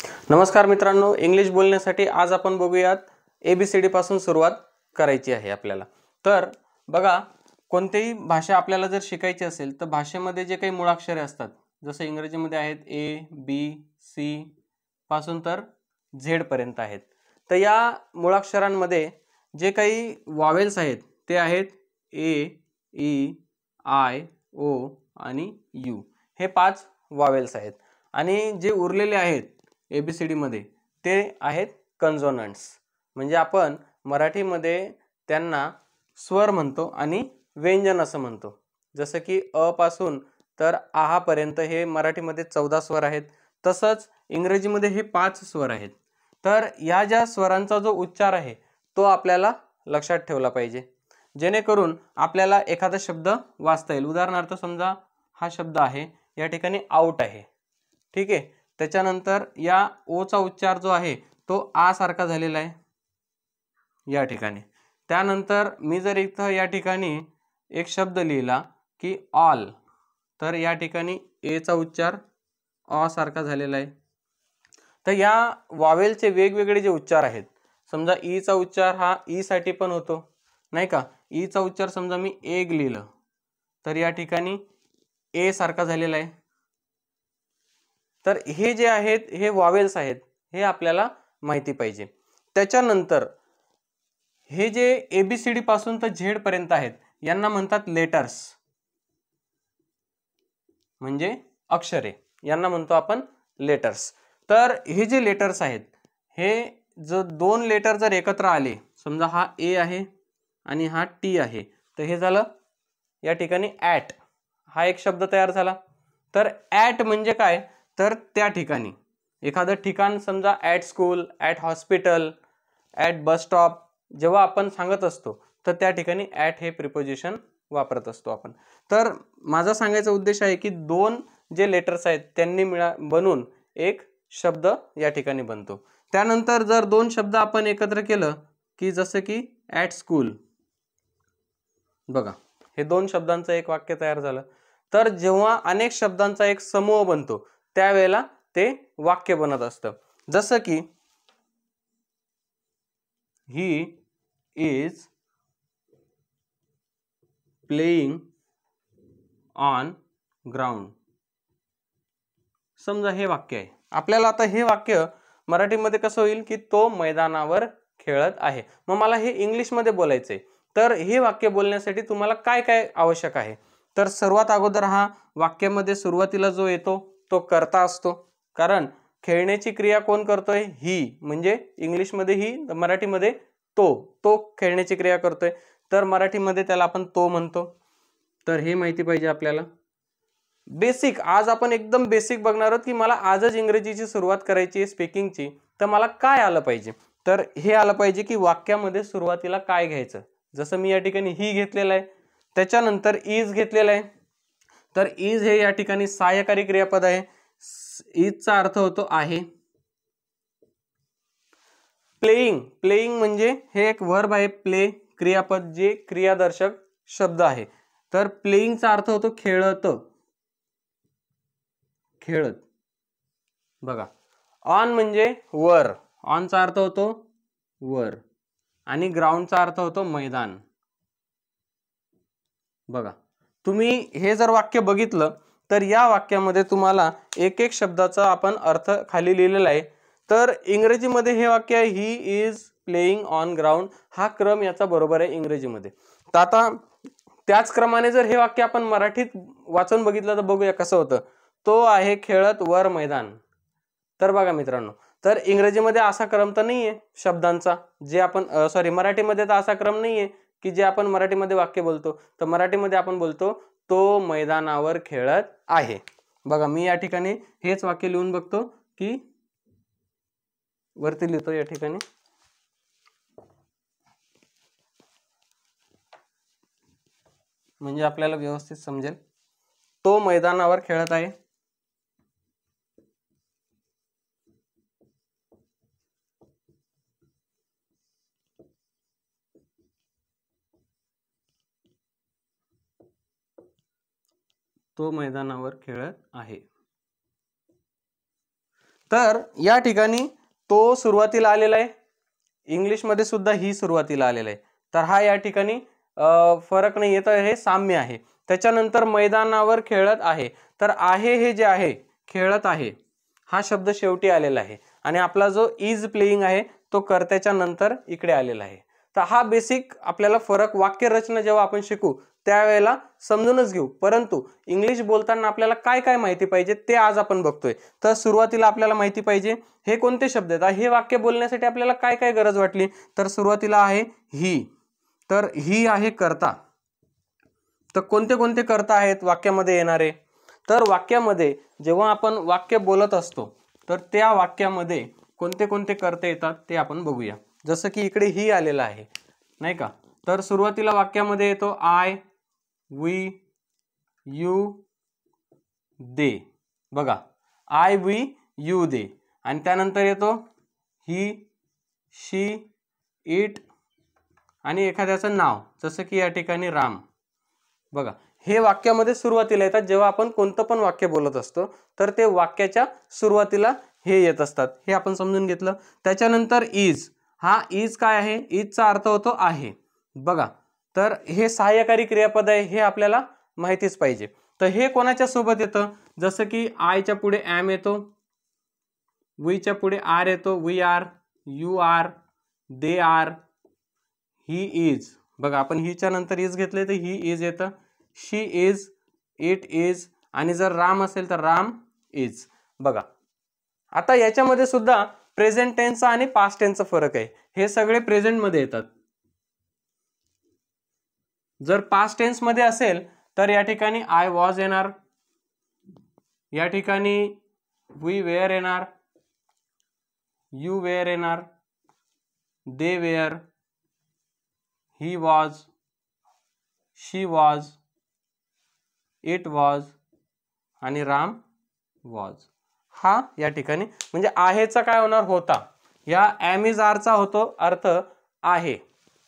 नमस्कार मित्रांनो, इंग्लिश बोलण्यासाठी आज आपण बघूयात ABCD पासून सुरुवात करायची आहे आपल्याला। तर बघा, कोणतीही भाषा आपल्याला जर शिकायची असेल तर भाषेमध्ये जे काही मुळाक्षरे असतात, जसे इंग्रजीमध्ये आहेत A, B, C पासून तर Z पर्यंत आहेत। तर या मुळाक्षरांमध्ये जे काही वॉवेल्स आहेत ते आहेत A, E, I, O आणि U। हे 5 वॉवेल्स आहेत आणि जे उरलेले आहेत ABCD मध्ये ते आहेत कन्सोनंट्स। म्हणजे आपण मराठीमध्ये त्यांना स्वर म्हणतो आणि व्यंजन असं म्हणतो। जसं की अ पासून तर आहा पर्यंत हे मराठीमध्ये 14 स्वर आहेत, तसंच इंग्रजीमध्ये हे 5 स्वर आहेत। तर या ज्या स्वरांचा जो उच्चार आहे तो आपल्याला लक्षात ठेवला पाहिजे, जेणेकरून आपल्याला एखादा शब्द वाचता येईल। उदाहरणार्थ समजा हा शब्द आहे, या ठिकाणी आउट आहे, ठीक आहे। त्याच्यानंतर या ओ चा उच्चार जो आहे तो आ सारखा झालेला आहे या ठिकाणी। त्यानंतर मी जर इथं या ठिकाणी एक शब्द लिहिला की ऑल, तर या ठिकाणी ए चा उच्चार अ सारखा झालेला आहे। तर या वॉवेलचे वेगवेगळे जे उच्चार आहेत, समजा ई चा उच्चार हा ई साठी पण होतो, नाही का। ई चा उच्चार समजा मी एग लिहिलं तर या ठिकाणी ए सारखा झालेला आहे। तर हे जे आहेत हे वॉवेल्स आहेत, हे आपल्याला माहिती पाहिजे। त्याच्यानंतर हे जे ABCD पासून तर Z पर्यंत आहेत यांना म्हणतात लेटर्स, म्हणजे अक्षरे, यांना म्हणतो आपण लेटर्स। तर हे जे लेटर्स आहेत, हे जो दोन लेटर जर एकत्र आले, समजा हा ए आहे आणि हा टी आहे, तर हे झालं या ठिकाणी ॲट, हा एक शब्द तयार झाला। तर ॲट म्हणजे काय, तर त्या ठिकाणी एखादं ठिकाण, समजा at school, at hospital, at bus stop जेव्हा आपण सांगत असतो तर त्या ठिकाणी ॲट हे प्रिपोजिशन वापरत असतो आपण। तर माझा सांगायचा उद्देश आहे की दोन जे लेटर्स आहेत त्यांनी बनून एक शब्द या ठिकाणी बनतो। त्यानंतर जर दोन शब्द आपण एकत्र केलं की जसं की ॲट स्कूल, बघा हे दोन शब्दांचं एक वाक्य तयार झालं। तर जेव्हा अनेक शब्दांचा एक समूह बनतो त्यावेळेला ते वाक्य बनत असतं। जसं की he is playing on ground, समजा हे वाक्य आहे। आपल्याला आता हे वाक्य मराठीमध्ये कसं होईल की तो मैदानावर खेळत आहे। मग मला हे इंग्लिशमध्ये बोलायचंय, तर हे वाक्य बोलण्यासाठी तुम्हाला काय काय आवश्यक आहे, तर सर्वात अगोदर हा वाक्यामध्ये सुरुवातीला जो येतो तो कर्ता असतो, कारण खेळण्याची क्रिया कोण करतोय, ही, म्हणजे इंग्लिशमध्ये ही, मराठीमध्ये तो खेळण्याची क्रिया करतोय, तर मराठीमध्ये त्याला आपण तो म्हणतो। तर हे माहिती पाहिजे आपल्याला। बेसिक, आज आपण एकदम बेसिक बघणार आहोत की मला आजच इंग्रजीची सुरुवात करायची आहे स्पीकिंगची, तर मला काय आलं पाहिजे, तर हे आलं पाहिजे की वाक्यामध्ये सुरुवातीला काय घ्यायचं। जसं मी या ठिकाणी ही घेतलेलं आहे, त्याच्यानंतर इज घेतलेलं आहे, तर इज हे या ठिकाणी सहाय्यकारी क्रियापद आहे। इजचा अर्थ होतो आहे। प्लेइंग म्हणजे हे एक वर्ब आहे, प्ले क्रियापद जे क्रियादर्शक शब्द आहे। तर प्लेइंगचा अर्थ होतो खेळत, खेळत, बघा। ऑन म्हणजे वर, ऑनचा अर्थ होतो वर, आणि ग्राउंडचा अर्थ होतो मैदान। बघा, तुम्ही हे जर वाक्य बघितलं तर या वाक्यामध्ये तुम्हाला एक एक शब्दाचा आपण अर्थ खाली लिहिलेला आहे। तर इंग्रजीमध्ये हे वाक्य आहे he is playing on ground, हा क्रम याचा बरोबर आहे इंग्रजीमध्ये। तर आता त्याच क्रमाने जर हे वाक्य आपण मराठीत वाचून बघितलं तर बघूया कसं होतं। तो आहे खेळत वर मैदान। तर बघा मित्रांनो, तर इंग्रजीमध्ये असा क्रम तर नाहीये शब्दांचा, जे आपण मराठीमध्ये तर असा क्रम नाहीये की जे आपण मराठीमध्ये वाक्य बोलतो। तर मराठीमध्ये आपण बोलतो तो मैदानावर खेळत आहे। बघा मी या ठिकाणी हेच वाक्य लिहून बघतो की वरती लिहितो या ठिकाणी, म्हणजे आपल्याला व्यवस्थित समजेल। तो मैदानावर खेळत आहे, तो मैदानावर खेळत आहे। तर या ठिकाणी तो सुरुवातीला आलेला आहे, इंग्लिशमध्ये सुद्धा ही सुरुवातीला आलेला आहे, तर हा या ठिकाणी फरक नाही आहे, तर हे साम्य आहे. त्याच्यानंतर मैदानावर खेळत आहे, तर आहे हे जे आहे खेळत आहे हा शब्द शेवटी आलेला आहे आणि आपला जो इज प्लेइंग आहे तो कर्त्याच्या नंतर इकडे आलेला आहे. तर हा बेसिक आपल्याला फरक वाक्य रचना जेव्हा आपण शिकू त्यावेळेला समजूनच घेऊ, परंतु इंग्लिश बोलताना आपल्याला काय काय माहिती पाहिजे ते आज आपण बघतोय. तर सुरुवातीला आपल्याला माहिती पाहिजे हे कोणते शब्द आहेत, हे वाक्य बोलण्यासाठी आपल्याला काय काय गरज वाटली. तर सुरुवातीला आहे ही, तर ही आहे कर्ता. तर कोणते कोणते कर्ता आहेत वाक्यामध्ये येणारे, तर वाक्यामध्ये जेव्हा आपण वाक्य बोलत असतो तर त्या वाक्यामध्ये कोणते कोणते कर्ते येतात ते आपण बघूया. जसं की इकडे ही आलेला आहे नाही का, तर सुरुवातीला वाक्यामध्ये येतो आय, वी, यू, दे. बघा आय, वी, यू, दे. आणि त्यानंतर येतो ही, शी, इट आणि एखाद्याचं नाव, जसं की या ठिकाणी राम. बघा हे वाक्यामध्ये सुरुवातीला येतात. जेव्हा आपण कोणतं पण वाक्य बोलत असतो तर ते वाक्याच्या सुरुवातीला हे येत असतात, हे आपण समजून घेतलं. त्याच्यानंतर इज, हा इज काय आहे, इजचा अर्थ होतो आहे. बघा तर हे सहाय्यकारी क्रियापद आहे, हे आपल्याला माहितीच पाहिजे. तर हे कोणाच्या सोबत येतं, जसं की आयच्या पुढे ॲम येतो, वीच्या पुढे आर येतो, we are, you are, they are, he is. बघा आपण हीच्या नंतर इज घेतले तर ही इज येतं, शी इज, इट इज आणि जर राम असेल तर राम इज. बघा आता याच्यामध्ये सुद्धा प्रेझेंट टेन्सचा आणि पास्ट टेन्सचा फरक आहे. हे सगळे प्रेझेंट मध्ये येतात. जर पास्ट टेन्स मध्ये असेल तर या ठिकाणी आय वॉज येणार, या ठिकाणी वी वेअर येणार, यू वेअर येणार, they were, he was, she was, it was आणि राम वॉज. हा या ठिकाणी म्हणजे आहेचा काय होणार, होता. या ॲम इज आरचा होतो अर्थ आहे,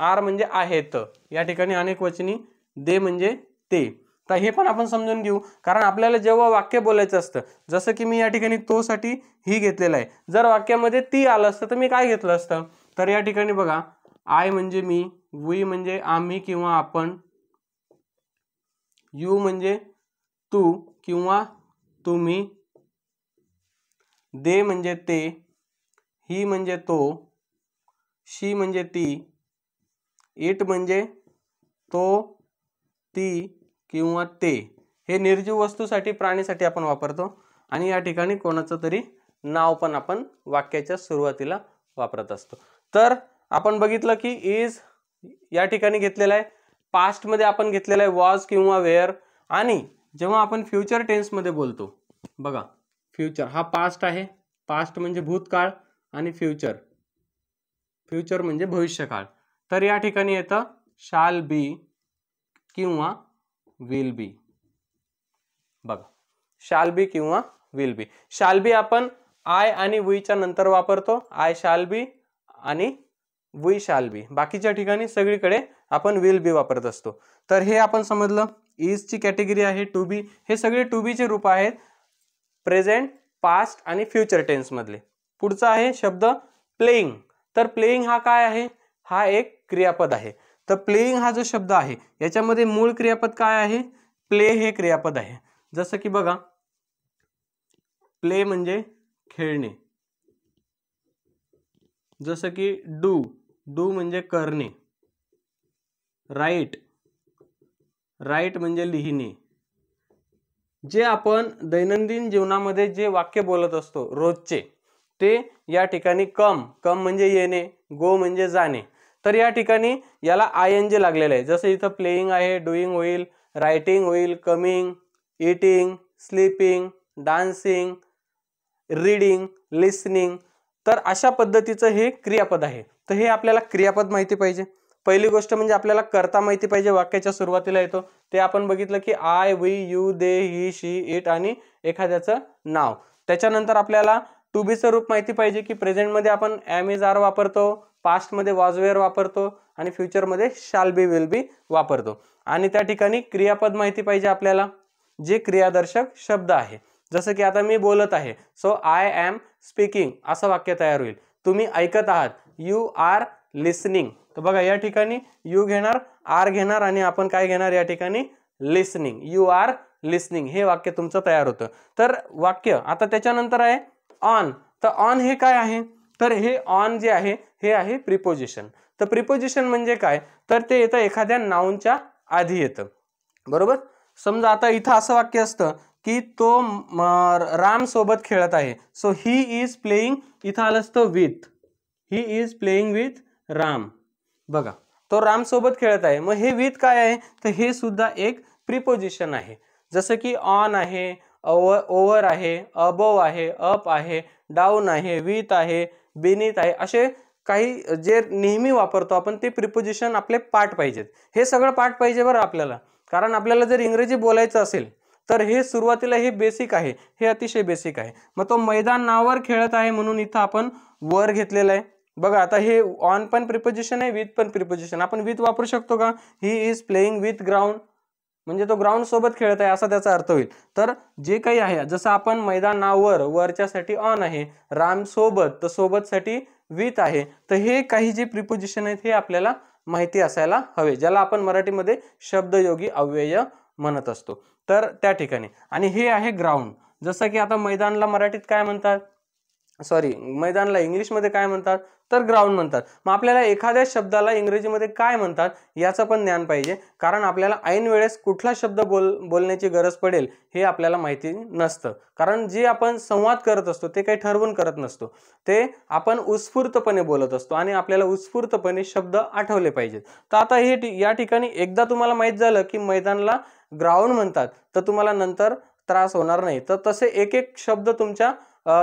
आर म्हणजे आहेत, या ठिकाणी अनेक वचनी, दे म्हणजे ते. तर हे पण आपण समजून घेऊ, कारण आपल्याला जेव्हा वाक्य बोलायचं असतं, जसं की मी या ठिकाणी तो साठी ही घेतलेला आहे, जर वाक्यामध्ये ती आलं असतं तर मी काय घेतलं असतं. तर या ठिकाणी बघा आय म्हणजे मी, वी म्हणजे आम्ही किंवा आपण, यू म्हणजे तू किंवा तुम्ही, दे म्हणजे ते, ही म्हणजे तो, शी म्हणजे ती, इट म्हणजे तो, ती किंवा ते. हे निर्जीव वस्तूसाठी, प्राणीसाठी आपण वापरतो. आणि या ठिकाणी कोणाचं तरी नाव पण आपण वाक्याच्या सुरुवातीला वापरत असतो. तर आपण बघितलं की इज या ठिकाणी घेतलेला आहे, पास्ट मध्ये आपण घेतलेला आहे वॉज किंवा वेअर. आणि जेव्हा आपण फ्युचर टेन्स मध्ये बोलतो, बघा फ्युचर हा पास्ट आहे, पास्ट म्हणजे भूतकाळ आणि फ्युचर, फ्युचर म्हणजे भविष्यकाळ. तर या ठिकाणी येतं शाल बी किंवा विल बी. बघा शाल बी किंवा विल बी. शाल बी आपण आय आणि वीच्या नंतर वापरतो, आय शाल बी आणि वी शाल बी. बाकीच्या ठिकाणी सगळीकडे आपण विल बी वापरत असतो. तर हे आपण समजलं. इज ची कॅटेगरी आहे टू बी. हे सगळे टू बी चे रूप आहेत प्रेझेंट, पास्ट आणि फ्युचर टेन्स मधले. पुढचा आहे शब्द प्लेइंग. तर प्लेइंग हा काय आहे, हा एक क्रियापद आहे. तर प्लेइंग हा जो शब्द आहे याच्यामध्ये मूळ क्रियापद काय आहे, प्ले हे क्रियापद आहे. जसं की बघा प्ले म्हणजे खेळणे, जसं की डू, डू म्हणजे करणे, राईट, राईट म्हणजे लिहिणे. जे आपण दैनंदिन जीवनामध्ये जे वाक्य बोलत असतो रोजचे, ते या ठिकाणी कम, कम म्हणजे येणे, गो म्हणजे जाणे. तर या ठिकाणी याला ING लागलेलं आहे. जसं इथं प्लेइंग आहे, डुईंग होईल, रायटिंग होईल, coming, eating, sleeping, dancing, reading, listening. तर अशा पद्धतीचं हे क्रियापद आहे. तर हे आपल्याला क्रियापद माहिती पाहिजे. पहिली गोष्ट म्हणजे आपल्याला कर्ता माहिती पाहिजे, वाक्याच्या सुरुवातीला येतो ते आपण बघितलं की I, we, you, they, he, she, it आणि एखाद्याचं नाव. त्याच्यानंतर आपल्याला टू बीचं रूप माहिती पाहिजे की प्रेझेंट मध्ये आपण ॲम इज आर वापरतो, पास्ट मध्ये वॉज वेअर वापरतो आणि फ्युचर मध्ये शाल बी विल बी वापरतो. आणि त्या ठिकाणी क्रियापद माहिती पाहिजे आपल्याला, जे क्रियादर्शक शब्द आहे. जसं की आता मी बोलत आहे, सो आय एम स्पीकिंग असं वाक्य तयार होईल. तुम्ही ऐकत आहात, यू आर लिसनिंग. तर बघा या ठिकाणी यू घेणार, आर घेणार आणि आपण काय घेणार या ठिकाणी लिसनिंग. यू आर लिसनिंग हे वाक्य तुमचं तयार होतं. तर वाक्य आता त्याच्यानंतर आहे ऑन. तर ऑन हे काय आहे, तर हे ऑन जे आहे हे आहे प्रिपोजिशन. तर प्रिपोजिशन म्हणजे काय, तर ते येतं एखाद्या नाउनच्या आधी येतं, बरोबर. समजा आता इथं असं वाक्य असतं की तो राम सोबत खेळत आहे, सो ही इज प्लेइंग, इथं आलं असतं with, he is playing with Ram. बघा तो राम सोबत खेळत आहे, मग हे विथ काय आहे, तर हे सुद्धा एक प्रिपोजिशन आहे. जसं की ऑन आहे, ओव्हर आहे, अबोव आहे, अप आहे, डाऊन आहे, विथ आहे, बिनीथ आहे, असे काही जे नेहमी वापरतो आपण ते प्रिपोजिशन आपले पाठ पाहिजेत. हे सगळं पाठ पाहिजे बरं आपल्याला, कारण आपल्याला जर इंग्रजी बोलायचं असेल तर हे सुरुवातीला हे बेसिक आहे, हे अतिशय बेसिक आहे. मग तो मैदान नावावर खेळत आहे म्हणून इथं आपण वर घेतलेलं आहे. बघा आता हे ऑन पण प्रिपोजिशन आहे, विथ पण प्रिपोजिशन. आपण विथ वापरू शकतो का, he is playing with ground, म्हणजे तो ग्राउंड सोबत खेळत आहे असा त्याचा अर्थ होईल. तर जे काही आहे, जसं आपण मैदान नावावर, वरच्यासाठी ऑन आहे, राम सोबत तर सोबत साठी विथ आहे. तर हे काही जे प्रिपोजिशन आहेत हे आपल्याला माहिती असायला हवे, ज्याला आपण मराठीमध्ये शब्दयोगी अव्यय म्हणत असतो. तर त्या ठिकाणी आणि हे आहे ग्राउंड. जसं की आता मैदानला मराठीत काय म्हणतात, सॉरी मैदानला इंग्लिशमध्ये काय म्हणतात, तर ग्राउंड म्हणतात. मग आपल्याला एखाद्या शब्दाला इंग्रजीमध्ये काय म्हणतात याचं पण ज्ञान पाहिजे, कारण आपल्याला ऐन वेळेस कुठला शब्द बोलण्याची गरज पडेल हे आपल्याला माहिती नसतं. कारण जे आपण संवाद करत असतो ते काही ठरवून करत नसतो, ते आपण उत्स्फूर्तपणे बोलत असतो आणि आपल्याला उत्स्फूर्तपणे शब्द आठवले पाहिजेत. तर आता हे या ठिकाणी एकदा तुम्हाला माहित झालं की मैदानला ग्राउंड म्हणतात तर तुम्हाला नंतर त्रास होणार नाही. तर तसे एक एक शब्द तुमच्या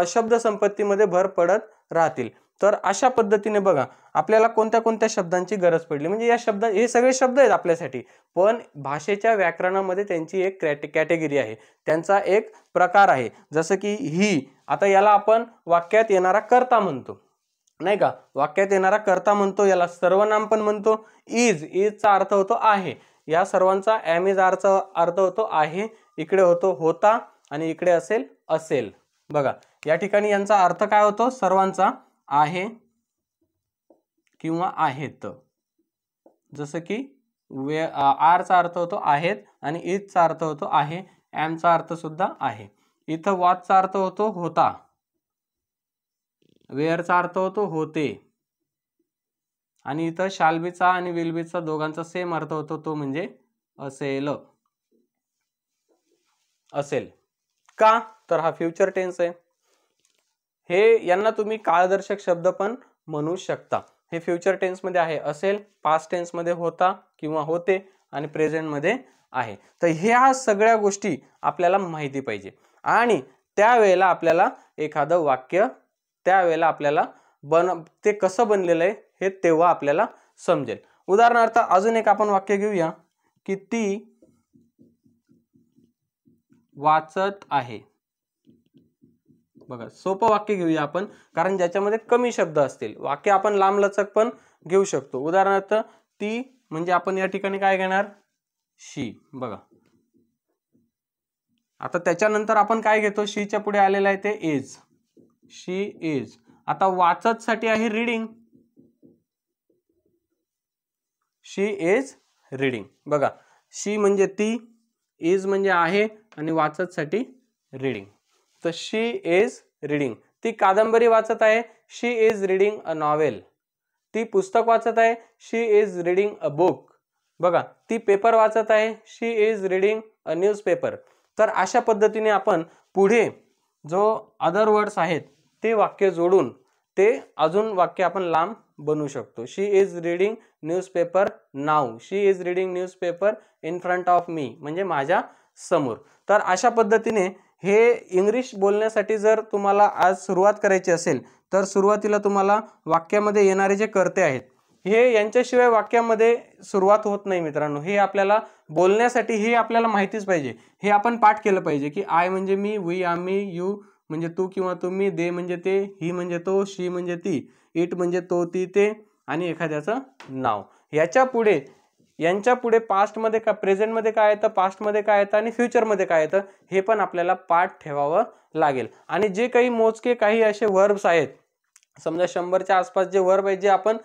शब्द संपत्तीमध्ये भर पडत राहतील. तर अशा पद्धतीने बघा आपल्याला कोणत्या कोणत्या शब्दांची गरज पडली, म्हणजे या शब्द हे सगळे शब्द आहेत आपल्यासाठी, पण भाषेच्या व्याकरणामध्ये त्यांची एक कॅटेगरी आहे, त्यांचा एक प्रकार आहे. जसं की ही, आता याला आपण वाक्यात येणारा कर्ता म्हणतो, नाही का, वाक्यात येणारा कर्ता म्हणतो, याला सर्वनाम पण म्हणतो. इजचा अर्थ होतो आहे, या सर्वांचा एम इज आरचा अर्थ होतो आहे, इकडे होतो होता आणि इकडे असेल. बघा या ठिकाणी यांचा अर्थ काय होतो, सर्वांचा आहे किंवा आहेत. जसं की आरचा अर्थ होतो आहेत आणि इजचा अर्थ होतो आहे, एमचा अर्थ सुद्धा आहे. इथं वॉचचा अर्थ होतो होता, वेअरचा अर्थ होतो होते आणि इथं शाल्बीचा आणि विलबीचा दोघांचा सेम अर्थ होतो, तो म्हणजे असेल. का, तर हा फ्युचर टेन्स आहे. हे यांना तुम्ही काळदर्शक शब्द पण म्हणू शकता. हे फ्युचर टेन्स मध्ये आहे असेल, पास्ट टेन्स मध्ये होता किंवा होते आणि प्रेझेंट मध्ये आहे. तर ह्या सगळ्या गोष्टी आपल्याला माहिती पाहिजे आणि त्यावेळेला आपल्याला एखादं वाक्य त्यावेळेला आपल्याला ते कसं बनलेलं आहे हे तेव्हा आपल्याला समजेल. उदाहरणार्थ अजून एक आपण वाक्य घेऊया की ती वाचत आहे. बघा सोपं वाक्य घेऊया आपण, कारण ज्याच्यामध्ये कमी शब्द असतील. वाक्य आपण लांबलचक पण घेऊ शकतो. उदाहरणार्थ ती म्हणजे आपण या ठिकाणी काय घेणार, शी. बघा आता त्याच्यानंतर आपण काय घेतो, शीच्या पुढे आलेलं आहे ते इज, शी इज. आता वाचत साठी आहे रीडिंग, शी इज रीडिंग. बघा शी म्हणजे ती, इज म्हणजे आहे आणि वाचत साठी रीडिंग. तर शी इज रीडिंग, ती कादंबरी वाचत आहे, शी इज रीडिंग अ नॉवेल. ती पुस्तक वाचत आहे, शी इज रीडिंग अ बुक. बघा ती पेपर वाचत आहे, शी इज रीडिंग अ न्यूजपेपर. तर अशा पद्धतीने आपण पुढे जो अदर वर्ड्स आहेत ते वाक्य जोडून ते अजून वाक्य आपण लांब बनवू शकतो. She is reading newspaper now, she is reading newspaper in front of me, म्हणजे माझ्या समोर. तर अशा पद्धतीने हे इंग्लिश बोलण्यासाठी जर तुम्हाला आज सुरुवात करायची असेल तर सुरुवातीला तुम्हाला वाक्यामध्ये येणारे जे कर्ते आहेत हे यांच्याशिवाय वाक्यामध्ये सुरुवात होत नाही मित्रांनो. हे आपल्याला बोलण्यासाठी हे आपल्याला माहितीच पाहिजे, हे आपण पाठ केलं पाहिजे की आय म्हणजे मी, वी आम्ही, यू म्हणजे तू किंवा तुम्ही, दे म्हणजे ते, ही म्हणजे तो, शी म्हणजे ती, इट म्हणजे तो ती ते आणि एखाद्याचं नाव. याच्या पुढे यांच्या पुढे पास्टमध्ये का प्रेझेंटमध्ये काय येतं, पास्टमध्ये काय येतं आणि फ्युचरमध्ये काय येतं हे पण आपल्याला पाठ ठेवावं लागेल. आणि जे काही मोजके काही असे वर्ब्स आहेत, समजा 100च्या आसपास जे वर्ब आहेत जे आपण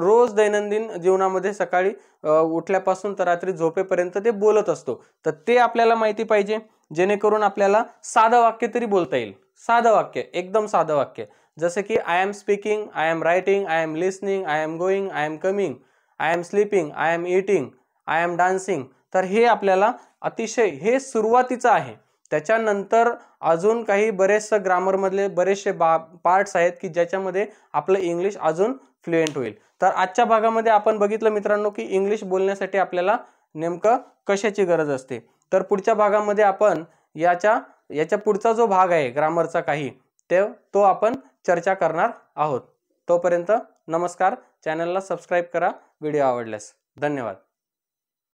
रोज दैनंदिन जीवनामध्ये सकाळी उठल्यापासून तर रात्री झोपेपर्यंत ते बोलत असतो, तर ते आपल्याला माहिती पाहिजे, जेणेकरून आपल्याला साधं वाक्य तरी बोलता येईल. साधं वाक्य, एकदम साधं वाक्य, जसं की I am speaking, I am writing, I am listening, I am going, I am coming, I am sleeping, I am eating, I am dancing. तर हे आपल्याला अतिशय, हे सुरुवातीचं आहे. त्याच्यानंतर अजून काही बरेचसे ग्रामरमधले बरेचसे पार्ट्स आहेत की ज्याच्यामध्ये आपलं इंग्लिश अजून फ्लुएंट होईल. तर आजच्या भागामध्ये आपण बघितलं मित्रांनो की इंग्लिश बोलण्यासाठी आपल्याला नेमकं कशाची गरज असते. तर पुढच्या भागामध्ये आपण याच्या पुढचा जो भाग आहे ग्रामरचा काही तो आपण चर्चा करणार आहोत. तोपर्यंत नमस्कार. चॅनलला सबस्क्राईब करा व्हिडिओ आवडल्यास. धन्यवाद.